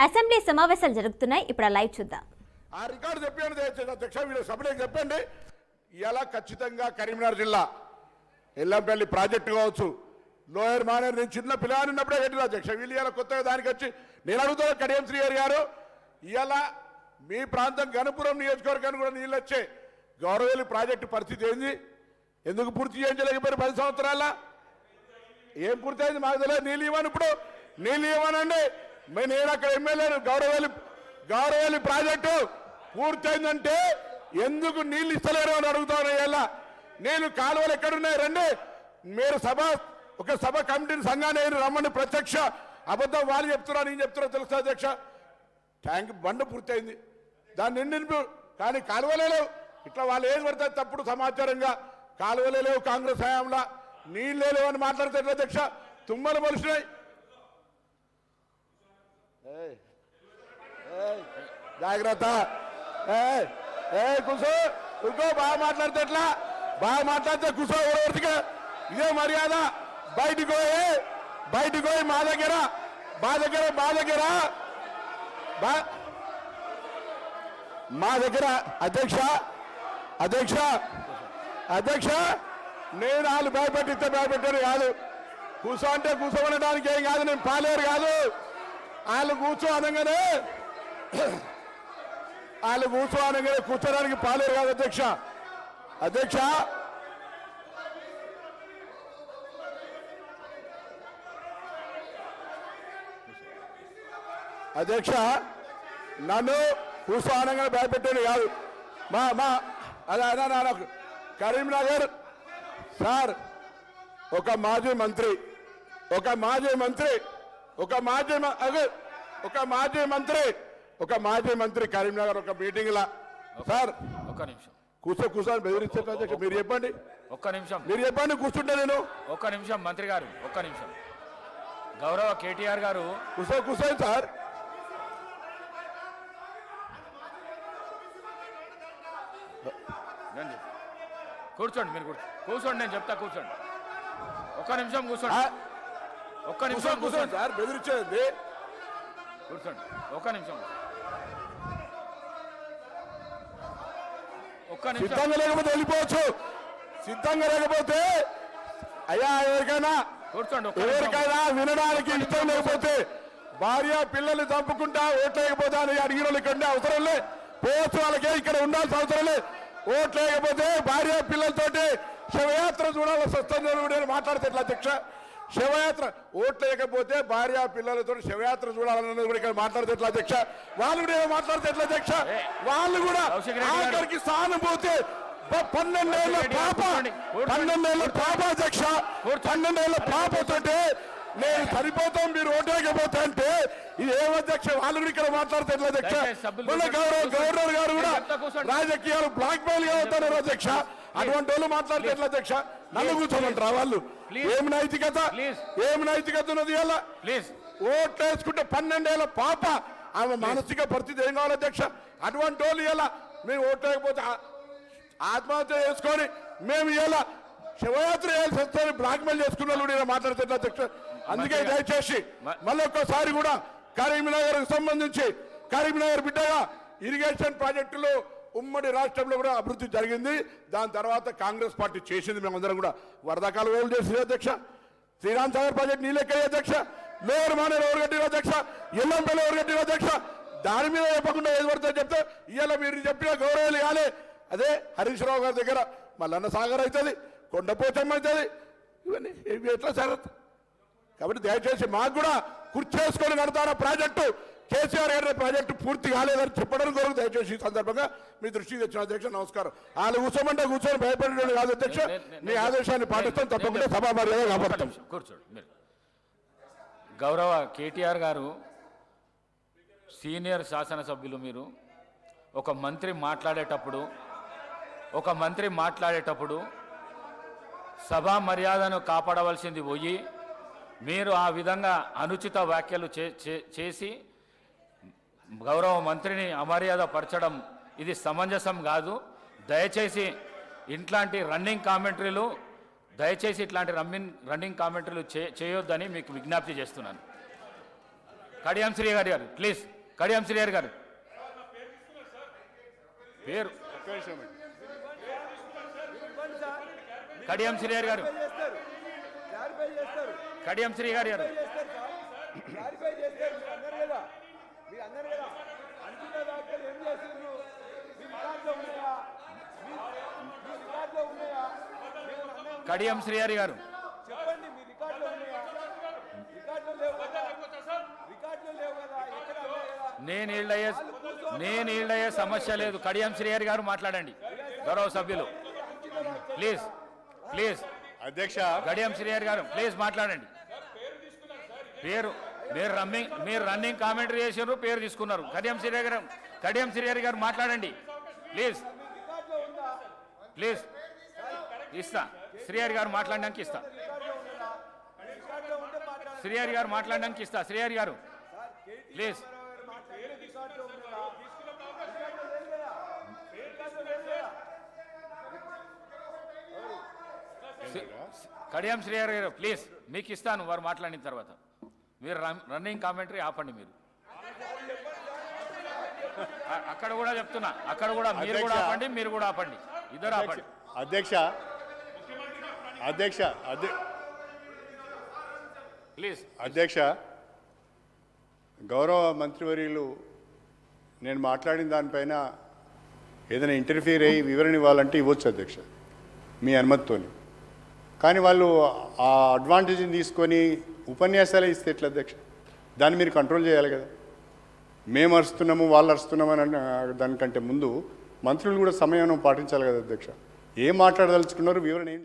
Assembly సమావేశాలు జరుగుతున్నాయి. ఇప్పుడు లైవ్ చూద్దాం. ఆ రికార్డు చెప్పండి అధ్యక్ష, వీళ్ళు సభలోకి చెప్పండి. ఇలా ఖచ్చితంగా కరీంనగర్ జిల్లా ఎల్లంపల్లి ప్రాజెక్టు కావచ్చు, లోయర్ మానేరు నేను చిన్న పిల్లలు ఉన్నప్పుడే పెట్టిన అధ్యక్ష. వీళ్ళు ఇలా కొత్తగా దానికి వచ్చి నేను అడుగుతా కడియం శ్రీహరి గారు, ఇలా మీ ప్రాంతం గణపురం నియోజకవర్గానికి కూడా నీళ్ళు వచ్చే గౌరవేలి ప్రాజెక్టు పరిస్థితి ఏంది? ఎందుకు పూర్తి చేయించలేకపోయారు 10 సంవత్సరాల? ఏం పూర్తయింది మాకు తెలియదు. నీళ్ళు ఇవ్వను, ఇప్పుడు నీళ్ళు ఇవ్వనండి. నేను అక్కడ ఎమ్మెల్యేను. గౌరవేలి ప్రాజెక్టు పూర్తయిందంటే ఎందుకు నీళ్ళు ఇస్తలేరు అని అడుగుతాను. ఇలా నేను కాలువలు ఎక్కడున్నాయి రండి, మీరు ఒక సభ కమిటీని సంఘాన్ని రమ్మని ప్రత్యక్ష అబద్ధం వాళ్ళు చెప్తున్నా నేను చెప్తున్నా తెలుసా అధ్యక్ష? ట్యాంక్ బండ పూర్తయింది, దాన్ని నింపు, కానీ కాలువలే లేవు. ఇట్లా వాళ్ళు ఏం పడతారు తప్పుడు సమాచారంగా, కాలువలే లేవు కాంగ్రెస్ హయాంలో, నీళ్ళే లేవు అని మాట్లాడితే ఎట్లా అధ్యక్ష? తుమ్మలు మొలిసినాయి. జాగ్రత్త, కూర్చో ఇంకో బాగా మాట్లాడితే ఎట్లా? బాగా మాట్లాడితే కూర్చో. ఎవరికి ఇదే మర్యాద? బయటికి పోయి మా దగ్గర అధ్యక్ష నేను వాళ్ళు భయపెట్టిస్తే భయపెట్టారు కాదు. కూర్చో అంటే కూర్చోమనడానికి ఏం కాదు, నేను పాలేరు కాదు. వాళ్ళు కూర్చో అనగానే కూర్చోడానికి పాలేరు కాదు అధ్యక్ష నన్ను కూర్చో అనగానే భయపెట్టాడు కాదు. అదే కరీంనగర్ సార్, ఒక మాజీ మంత్రి కరీంనగర్ ఒక మీటింగ్ లా సార్ ఒక్క నిమిషం కూర్చొని బెదిరిస్తారు అధ్యక్ష. మీరు చెప్పండి, ఒక్క నిమిషం మీరు చెప్పండి, కూర్చుంటే నేను. ఒక్క నిమిషం మంత్రి గారు, ఒక్క నిమిషం. గౌరవ కేటీఆర్ గారు కూర్చోండి సార్. కూర్చోండి, మీరు కూర్చోండి, నేను చెప్తా కూర్చోండి. ఒక్క నిమిషం కూర్చోండి, ఒక్క నిమిషం కూర్చోండి సార్. బెదిరించేది కూర్చోండి, ఒక్క నిమిషం. సిద్ధంగా లేకపోతే వెళ్ళిపోవచ్చు. సిద్ధంగా లేకపోతే అయ్యా ఎవరికైనా వినడానికి ఇష్టం లేకపోతే, భార్య పిల్లల్ని చంపుకుంటా ఓట్లు లేకపోతే అని అడిగిన వాళ్ళు ఇక్కడ అవసరం లే, పోవచ్చు. వాళ్ళకే ఇక్కడ ఉండాల్సిన అవసరం లే. ఓట్లు లేకపోతే భార్య పిల్లలతోటి శవయాత్ర చూడాల్సి వస్తుంది మాట్లాడితే ఎట్లా అధ్యక్ష? శవయాత్ర ఓట్లు లేకపోతే భార్య పిల్లలతో శవయాత్ర చూడాలన్నది కూడా ఇక్కడ మాట్లాడితే ఎట్లా అధ్యక్ష? వాళ్ళు కూడా మాట్లాడితే ఎట్లా అధ్యక్ష? వాళ్ళు కూడా ఆఖరికి సానుభూతి 12 ఏళ్ళ పాప అధ్యక్ష, 12 ఏళ్ళ పాపతోటి నేను సరిపోతాం మీరు ఓటు లేకపోతే అంటే ఇది ఏమధ్యక్ష? వాళ్ళు కూడా ఇక్కడ మాట్లాడితే ఎట్లా అధ్యక్ష? మన గవర్నర్ గారు కూడా రాజకీయాలు బ్లాక్ మెయిల్ గా అవుతున్నారు అధ్యక్ష. అటువంటి వాళ్ళు మాట్లాడితే ఎట్లా అధ్యక్ష? నన్ను కూర్చోమంటారా వాళ్ళు? ఏమి నైతికత ఉన్నది? ఇలా ఓట్లు వేసుకుంటే 12 ఏళ్ళ పాప, ఆమె మానసిక పరిస్థితి ఏం కావాలి అధ్యక్ష? అటువంటి వాళ్ళు ఇలా మేము ఓట్లు లేకపోతే ఆత్మహత్య చేసుకొని మేము ఇలా శివయాత్ర చేయాల్సి వస్తుంది బ్లాక్ మెయిల్ చేసుకున్న వాళ్ళు ఇలా మాట్లాడితే ఎట్లా అధ్యక్ష? అందుకే దయచేసి మళ్ళొక్కసారి కూడా కరీంనగర్ సంబంధించి కరీంనగర్ బిడ్డగా ఇరిగేషన్ ప్రాజెక్టులు ఉమ్మడి రాష్ట్రంలో కూడా అభివృద్ధి జరిగింది. దాని తర్వాత కాంగ్రెస్ పార్టీ చేసింది. మేమందరం కూడా వరదకాలు ఓళ్ళు చేసింది అధ్యక్ష. శ్రీరామ్ సాగర్ ప్రాజెక్ట్ నీళ్ళెక్కాయి అధ్యక్ష. లోయర్ మానేరు ఎవరు కట్టిన అధ్యక్ష? ఎల్లంపల్లి ఎవరు కట్టిన అధ్యక్ష? దాని మీద చెప్పకుండా ఏది పడుతుందో చెప్తే ఇవాళ మీరు చెప్పిన గౌరవాలు కాలే. అదే హరీష్ రావు గారి దగ్గర మల్లన్న సాగర్ అవుతుంది, కొండపోచమ్మ అవుతుంది, ఇవన్నీ ఎట్లా జరుగుతుంది? కాబట్టి దయచేసి మాకు కూడా కుర్చేసుకొని కడతాన ప్రాజెక్టు, కేసీఆర్ గారి ప్రాజెక్టు పూర్తి కాలేదని చెప్పడం కొరకు దయచేసి ఈ సందర్భంగా మీ దృష్టికి తెచ్చిన అధ్యక్ష. నమస్కారం. వాళ్ళు కూర్చోమంటే కూర్చొని భయపడేది కాదు అధ్యక్ష. మీ ఆదేశాన్ని పాటిస్తాం, తప్పకుండా సభా మర్యాద కాపాడతాం. కూర్చోండి మీరు. గౌరవ కేటీఆర్ గారు సీనియర్ శాసనసభ్యులు, మీరు ఒక మంత్రి మాట్లాడేటప్పుడు సభా మర్యాదను కాపాడవలసింది పోయి మీరు ఆ విధంగా అనుచిత వ్యాఖ్యలు చేసి గౌరవ మంత్రిని అమర్యాద పరచడం ఇది సమంజసం కాదు. దయచేసి ఇట్లాంటి రన్నింగ్ కామెంటరీలు చేయొద్దని మీకు విజ్ఞప్తి చేస్తున్నాను. కడియం శ్రీ గారు ప్లీజ్, కడియం శ్రీ గారు పేరు కడియం శ్రీ గారు కడియం శ్రీ గారు కడియం శ్రీ గారు నేను ఈళ్ళయ్యే సమస్య లేదు. కడియం శ్రీ గారు మాట్లాడండి, గౌరవ సభ్యులు ప్లీజ్ ప్లీజ్. అధ్యక్ష, కడియం శ్రీ గారు ప్లీజ్ మాట్లాడండి. పేరు మీరు రన్నింగ్ కామెంటరీ చేసారు, పేరు తీసుకున్నారు. కడియం శ్రీ గారు మాట్లాడండి ప్లీజ్ ప్లీజ్. ఇస్తా శ్రీహరి గారు మాట్లాడడానికి ఇస్తా. శ్రీహరి గారు మాట్లాడడానికి ఇస్తా. శ్రీహరి గారు ప్లీజ్. కడియం శ్రీహరి గారు ప్లీజ్, మీకు ఇస్తాను వారు మాట్లాడిన తర్వాత. మీరు రన్నింగ్ కామెంటరీ ఆపండి. మీరు అక్కడ కూడా చెప్తున్నా, అక్కడ కూడా మీరు కూడా ఆపండి, మీరు కూడా ఆపండి, ఇద్దరు ఆపండి. అధ్యక్ష అధ్యక్ష ప్లీజ్. అధ్యక్ష, గౌరవ మంత్రివర్యులు నేను మాట్లాడిన దానిపైన ఏదైనా ఇంటర్ఫియర్ అయ్యి వివరణ ఇవ్వాలంటే ఇవ్వచ్చు అధ్యక్ష, మీ అనుమతితోని. కానీ వాళ్ళు ఆ అడ్వాంటేజ్ని తీసుకొని ఉపన్యాసాలు ఇస్తే ఎట్లా అధ్యక్ష? దాన్ని మీరు కంట్రోల్ చేయాలి కదా. మేము అరుస్తున్నాము, వాళ్ళు అరుస్తున్నాము అని దానికంటే ముందు మంత్రులు కూడా సమయం పాటించాలి కదా అధ్యక్ష. ఏం మాట్లాడదలుచుకున్నారు, వివరణ ఏం